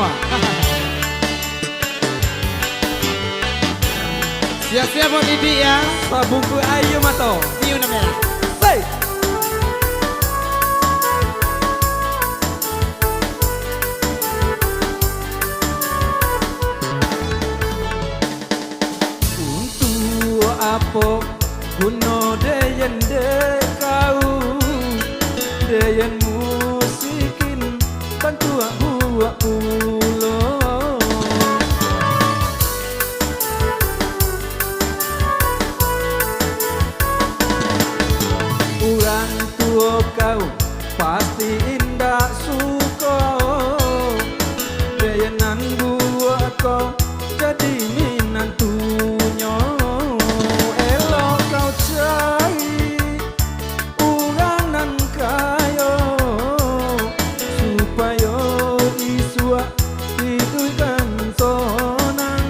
semua. Siap-siap buat Didi ya. Sabungku ayo mato. Piuna merah. Say. Untuk apa kuno deyen kau deyen musikin bantu aku ulo. Urang tua kau pasti indah suka deyenan buat kau jadi minantunya. Elok kau cari urangan kayo supaya isua hidupkan sonang.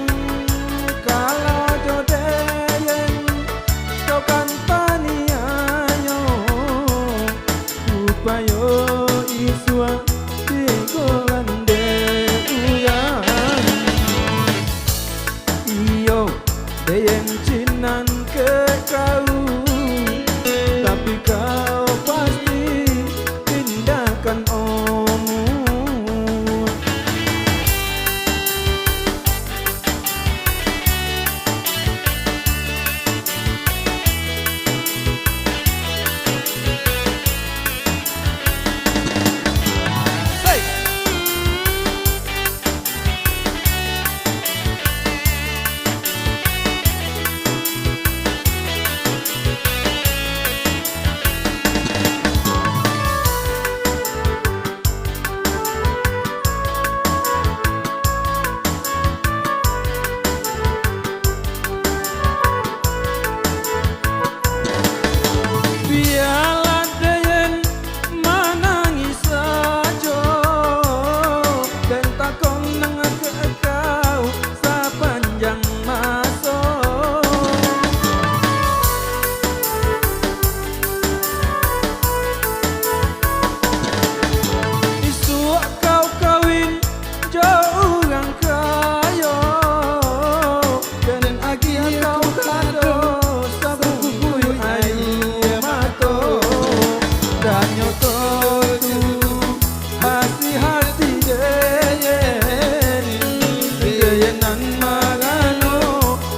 Kalau jodeyen kau kan paniayo supaya isua hidupkan deyan. Iyo deyen cinan ke kau, tapi kau pasti tindakan omu. Hey! Biarlah deyen menangis saja dan takon nang ke kau sepanjang masa. Isu kau kawin jauh orang kaya dan agi kau kado sabungku air mato dan nyoto tu hati-hati deyen deyenan magano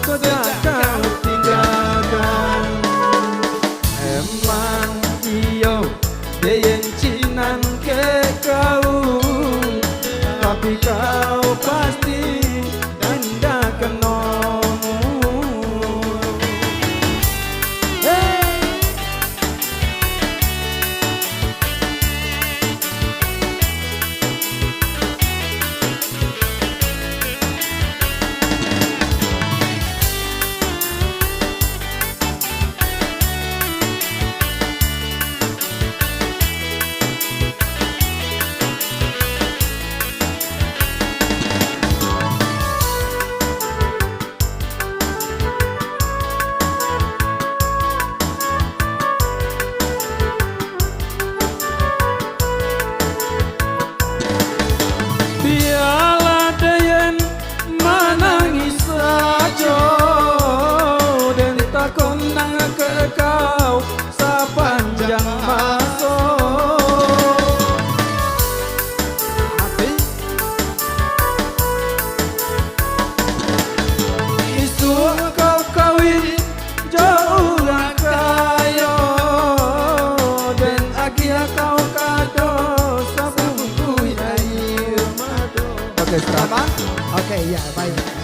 sudah kau tinggalkan. Emang iyo deyen cinan ke kau, tapi kau pasti tindakan omu. Biarlah deyen menangis saja dan takon nang ke kau sepanjang masa. Isu kau kawin jauh orang kaya dan agi kau kado sabungku air mado. Oke, selamat. Oke, ya baik.